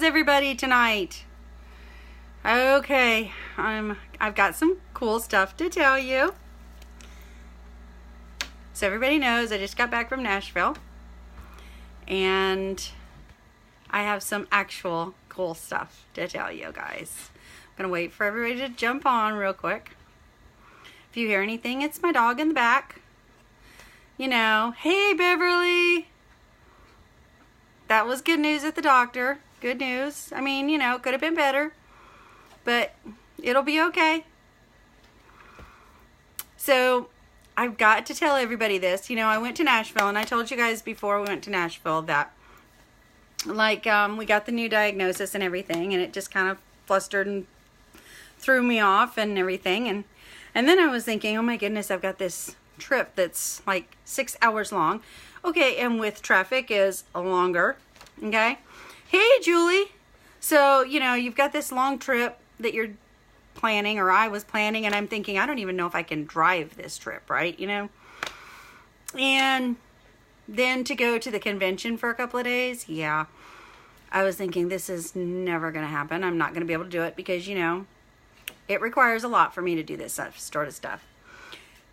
goes everybody tonight? Okay, I've got some cool stuff to tell you. So everybody knows I just got back from Nashville, and I have some actual cool stuff to tell you guys. I'm gonna wait for everybody to jump on real quick. If you hear anything, it's my dog in the back. You know, hey Beverly. That was good news at the doctor. Good news. I mean, you know, it could have been better, but it'll be okay. So I've got to tell everybody this. You know, I went to Nashville, and I told you guys before we went to Nashville that, like, we got the new diagnosis and everything, and it just kind of flustered and threw me off and everything. And then I was thinking, oh my goodness, I've got this trip that's like 6 hours long. Okay, and with traffic is longer. Okay. Hey, Julie. So, you know, you've got this long trip that you're planning, or I was planning, and I'm thinking, I don't even know if I can drive this trip, right? You know? And then to go to the convention for a couple of days, yeah. I was thinking, this is never going to happen. I'm not going to be able to do it because, you know, it requires a lot for me to do this sort of stuff.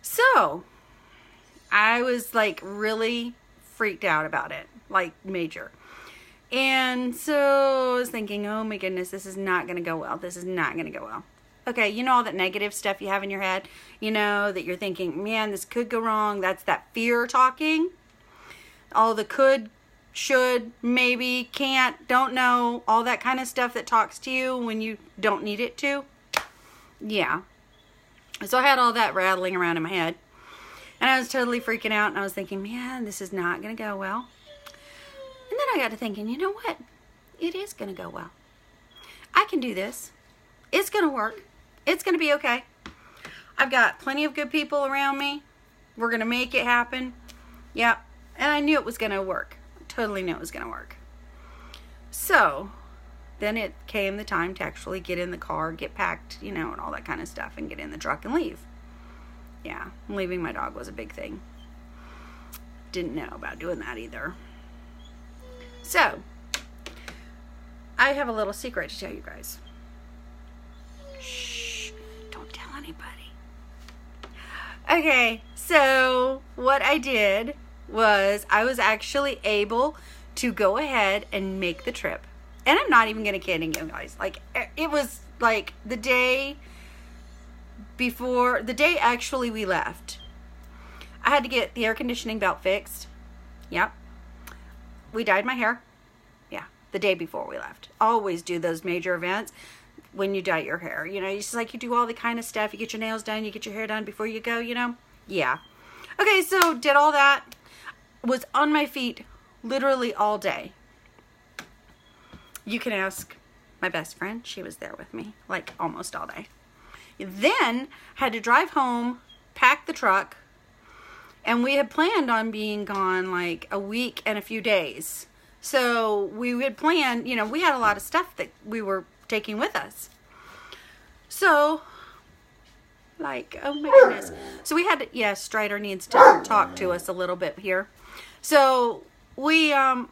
So, I was like really freaked out about it, like major. And so I was thinking, oh my goodness, this is not going to go well. This is not going to go well. Okay, you know all that negative stuff you have in your head, you know, that you're thinking, man, this could go wrong. That's that fear talking. All the could, should, maybe, can't, don't know, all that kind of stuff that talks to you when you don't need it to. Yeah. So I had all that rattling around in my head. And I was totally freaking out, and I was thinking, man, this is not going to go well. And then I got to thinking, you know what? It is going to go well. I can do this. It's going to work. It's going to be okay. I've got plenty of good people around me. We're going to make it happen. Yeah. And I knew it was going to work. I totally knew it was going to work. So then it came the time to actually get in the car, get packed, you know, and all that kind of stuff, and get in the truck and leave. Yeah, leaving my dog was a big thing. Didn't know about doing that either. So, I have a little secret to tell you guys. Shh, don't tell anybody. Okay, so what I did was I was actually able to go ahead and make the trip. And I'm not even going to kid you guys. Like, it was like the day before, the day actually we left. I had to get the air conditioning belt fixed. Yep. We dyed my hair. Yeah, the day before we left. Always do those major events when you dye your hair. You know, it's just like you do all the kind of stuff. You get your nails done, you get your hair done before you go, you know? Yeah. Okay, so did all that. Was on my feet literally all day. You can ask my best friend. She was there with me, like almost all day. Then had to drive home, pack the truck, and we had planned on being gone like a week and a few days. So we had planned, you know, we had a lot of stuff that we were taking with us. So, like, oh my goodness. So we had to, yeah, Strider needs to talk to us a little bit here. So we come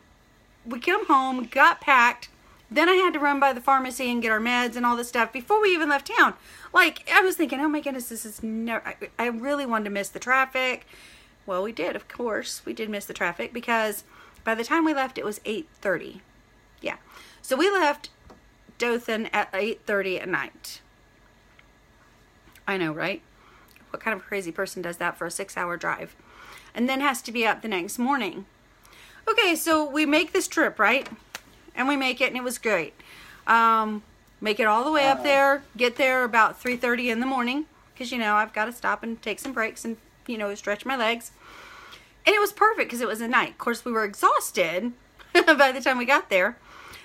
home, got packed. Then I had to run by the pharmacy and get our meds and all this stuff before we even left town. Like, I was thinking, oh my goodness, this is never, I really wanted to miss the traffic. Well, we did, of course. We did miss the traffic because by the time we left, it was 8:30. Yeah. So we left Dothan at 8:30 at night. I know, right? What kind of crazy person does that for a 6-hour drive? And then has to be up the next morning. Okay, so we make this trip, right? And we make it, and it was great. Make it all the way up there, get there about 3:30 in the morning, because, you know, I've got to stop and take some breaks and, you know, stretch my legs. And it was perfect because it was at night. Of course, we were exhausted by the time we got there.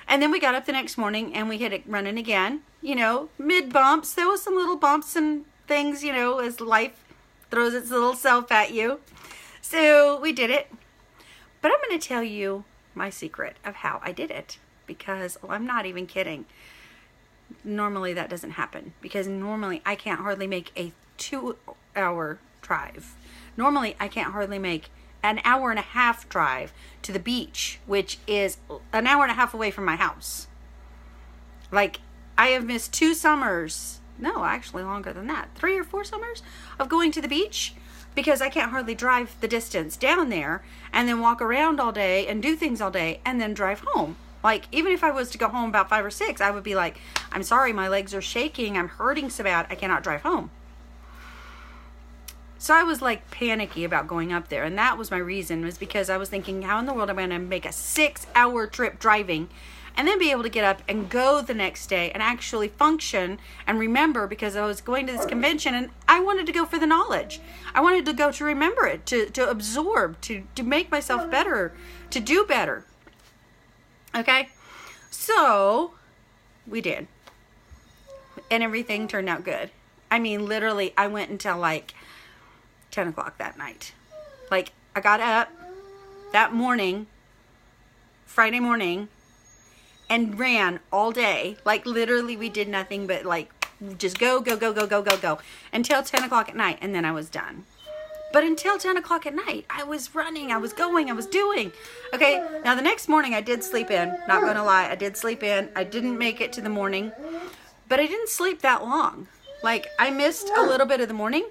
And then we got up the next morning, and we hit it running again. You know, mid-bumps. There was some little bumps and things, you know, as life throws its little self at you. So we did it. But I'm going to tell you my secret of how I did it, because I'm not even kidding. Normally that doesn't happen, because normally I can't hardly make a 2-hour drive. Normally I can't hardly make an hour and a half drive to the beach, which is an hour and a half away from my house. Like, I have missed 2 summers, no, actually longer than that, 3 or 4 summers of going to the beach because I can't hardly drive the distance down there and then walk around all day and do things all day and then drive home. Like, even if I was to go home about 5 or 6, I would be like, I'm sorry, my legs are shaking, I'm hurting so bad, I cannot drive home. So I was like panicky about going up there, and that was my reason, was because I was thinking, how in the world am I going to make a 6-hour trip driving and then be able to get up and go the next day and actually function and remember, because I was going to this convention and I wanted to go for the knowledge. I wanted to go to remember it, to absorb, to make myself better, to do better. Okay? So we did. And everything turned out good. I mean, literally, I went until like 10 o'clock that night. Like, I got up that morning, Friday morning, and ran all day. Like, literally, we did nothing but like just go until 10 o'clock at night, and then I was done. But until 10 o'clock at night, I was running, I was going, I was doing. Okay, now the next morning I did sleep in. Not gonna lie, I did sleep in. I didn't make it to the morning, but I didn't sleep that long. Like, I missed a little bit of the morning.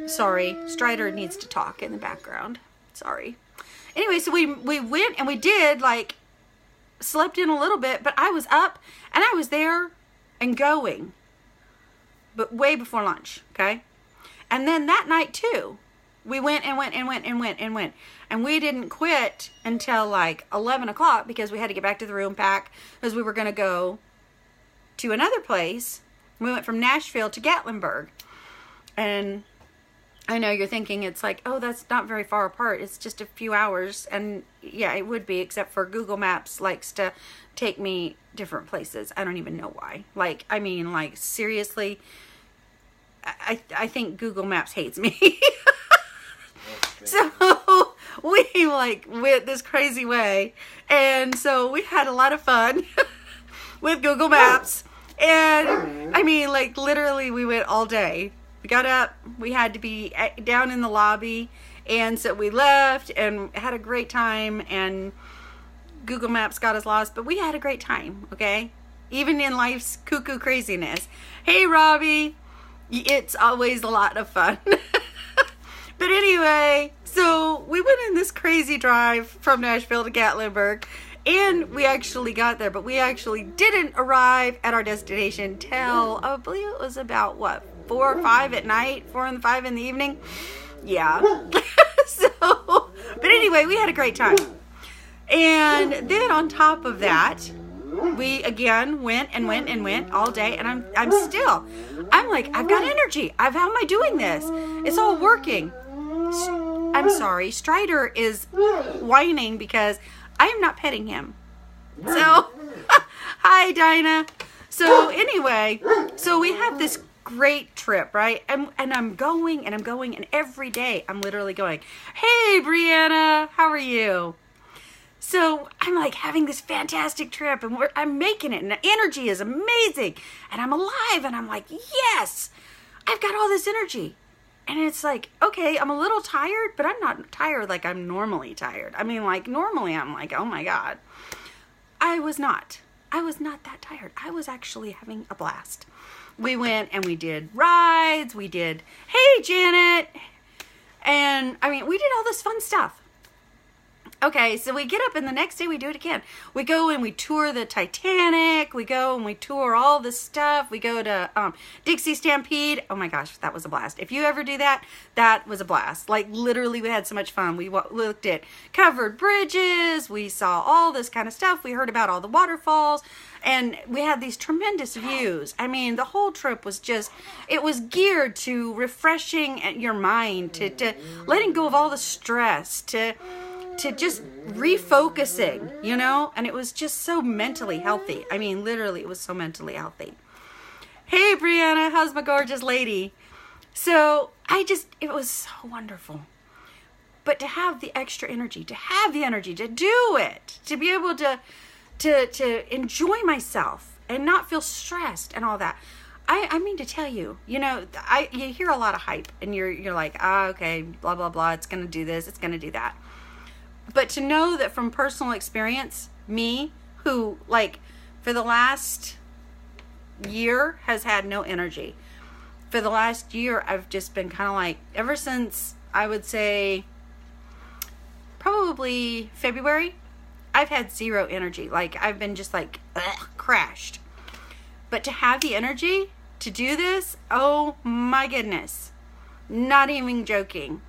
Sorry, Strider needs to talk in the background. Sorry. Anyway, so we went and we did, like, slept in a little bit, but I was up and I was there and going, but way before lunch, okay? And then that night too, we went and went, and we didn't quit until like 11 o'clock because we had to get back to the room, pack, because we were going to go to another place. We went from Nashville to Gatlinburg, and I know you're thinking it's like, oh, that's not very far apart. It's just a few hours. And yeah, it would be, except for Google Maps likes to take me different places. I don't even know why. Like, I mean, like, seriously, I think Google Maps hates me. So we like went this crazy way. And so we had a lot of fun with Google Maps. And I mean, like, literally we went all day. We got up, we had to be down in the lobby, and so we left and had a great time, and Google Maps got us lost, but we had a great time, okay? Even in life's cuckoo craziness. Hey, Robbie, it's always a lot of fun. But anyway, so we went in this crazy drive from Nashville to Gatlinburg, and we actually got there, but we actually didn't arrive at our destination till, I believe it was about, what, 4 or 5 at night, 4 and 5 in the evening. Yeah. So, but anyway, we had a great time. And then on top of that, we again went all day, and I'm like, I've got energy. How am I doing this? It's all working. I'm sorry, Strider is whining because I am not petting him. So, hi, Dinah. So anyway, so we have this great trip, right? And I'm going, and every day I'm literally going, hey, Brianna, how are you? So I'm like having this fantastic trip, and I'm making it, and the energy is amazing, and I'm alive, and I'm like, yes, I've got all this energy. And it's like, okay, I'm a little tired, but I'm not tired like I'm normally tired. I mean, like, normally I'm like, oh my God. I was not that tired. I was actually having a blast. We went and we did rides. We did, hey, Janet. And I mean, we did all this fun stuff. Okay, so we get up, and the next day we do it again. We go and we tour the Titanic. We go and we tour all this stuff. We go to Dixie Stampede. Oh my gosh, that was a blast. If you ever do that, that was a blast. Like, literally, we had so much fun. We looked at covered bridges. We saw all this kind of stuff. We heard about all the waterfalls. And we had these tremendous views. I mean, the whole trip was just, it was geared to refreshing your mind, to letting go of all the stress, to just refocusing, you know? And it was just so mentally healthy. I mean, literally, it was so mentally healthy. Hey, Brianna, how's my gorgeous lady? So it was so wonderful. But to have the extra energy, to do it, to be able to enjoy myself and not feel stressed and all that. I mean to tell you, you know, you hear a lot of hype, and you're like, okay, blah, blah, blah, it's going to do this, it's going to do that. But to know that from personal experience, me, who, like, for the last year has had no energy. For the last year, I've just been kind of like, ever since I would say probably February, I've had zero energy. Like, I've been just like, crashed. But to have the energy to do this, oh my goodness. Not even joking.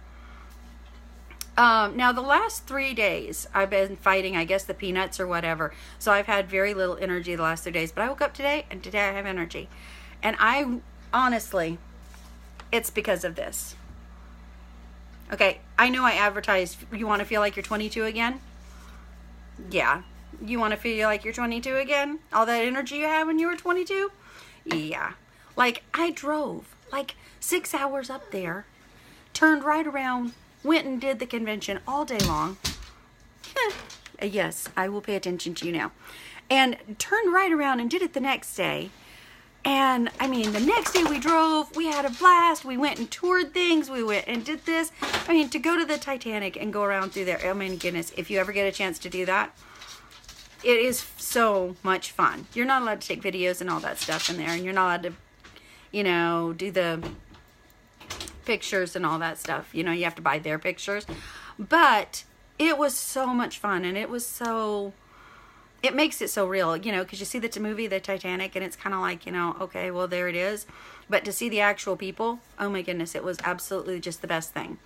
Now, the last 3 days, I've been fighting, I guess, the peanuts or whatever. So I've had very little energy the last 3 days. But I woke up today, and today I have energy. And I, honestly, it's because of this. Okay, I know I advertised, you want to feel like you're 22 again? Yeah. You want to feel like you're 22 again? All that energy you had when you were 22? Yeah. Like, I drove, like, 6 hours up there, turned right around, went and did the convention all day long. Yes, I will pay attention to you now. And turned right around and did it the next day. And, I mean, the next day we drove, we had a blast, we went and toured things, we went and did this. I mean, to go to the Titanic and go around through there, oh my goodness, if you ever get a chance to do that, it is so much fun. You're not allowed to take videos and all that stuff in there, and you're not allowed to, you know, do the pictures and all that stuff. You know, you have to buy their pictures. But it was so much fun, and it was so... It makes it so real, you know, because you see the movie, the Titanic, and it's kind of like, you know, okay, well, there it is. But to see the actual people, oh my goodness, it was absolutely just the best thing.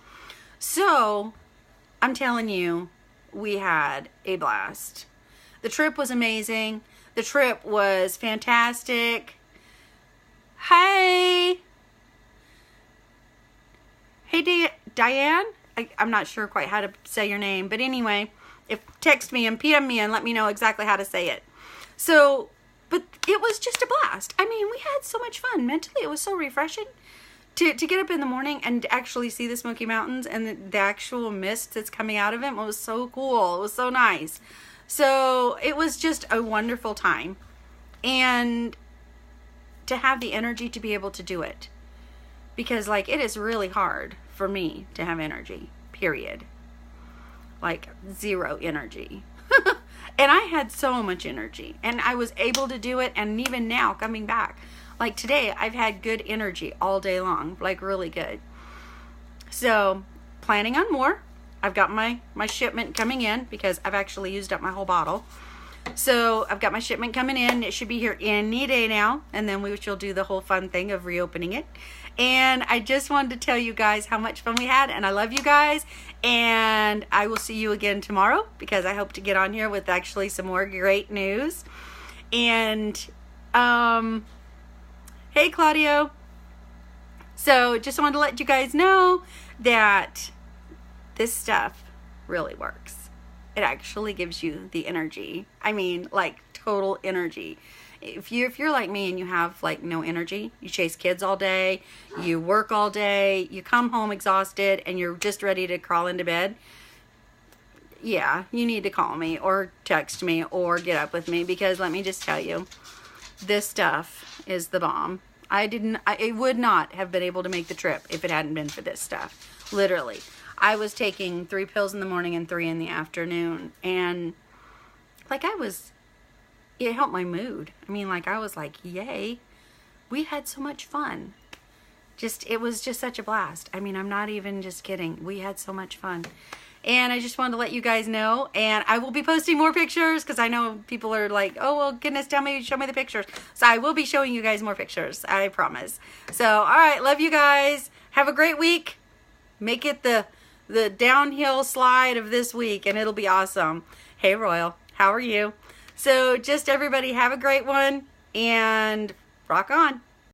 So, I'm telling you, we had a blast. The trip was amazing. The trip was fantastic. Hey! Hey, Diane? I'm not sure quite how to say your name, but anyway... text me and PM me and let me know exactly how to say it. So, but it was just a blast. I mean, we had so much fun. Mentally, it was so refreshing to get up in the morning and actually see the Smoky Mountains and the actual mist that's coming out of them. It was so cool. It was so nice. So, it was just a wonderful time. And to have the energy to be able to do it. Because, like, it is really hard for me to have energy. Period. Like, zero energy. And I had so much energy. And I was able to do it. And even now, coming back. Like, today, I've had good energy all day long. Like, really good. So, planning on more. I've got my shipment coming in. Because I've actually used up my whole bottle. So, I've got my shipment coming in. It should be here any day now. And then we shall do the whole fun thing of reopening it. And I just wanted to tell you guys how much fun we had. And I love you guys. And I will see you again tomorrow. Because I hope to get on here with actually some more great news. And, hey, Claudio. So, just wanted to let you guys know that this stuff really works. It actually gives you the energy. I mean, like, total energy. If you're like me and you have like no energy, you chase kids all day, you work all day, you come home exhausted and you're just ready to crawl into bed, yeah, you need to call me or text me or get up with me, because let me just tell you, this stuff is the bomb. I would not have been able to make the trip if it hadn't been for this stuff. Literally. I was taking 3 pills in the morning and 3 in the afternoon, and like it helped my mood. I mean, like, I was like, yay, we had so much fun. It was just such a blast. I mean, I'm not even just kidding. We had so much fun. And I just wanted to let you guys know. And I will be posting more pictures, because I know people are like, oh, well, goodness, show me the pictures. So I will be showing you guys more pictures. I promise. So, all right, love you guys. Have a great week. Make it the downhill slide of this week, and it'll be awesome. Hey, Royal, how are you? So just everybody have a great one, and rock on.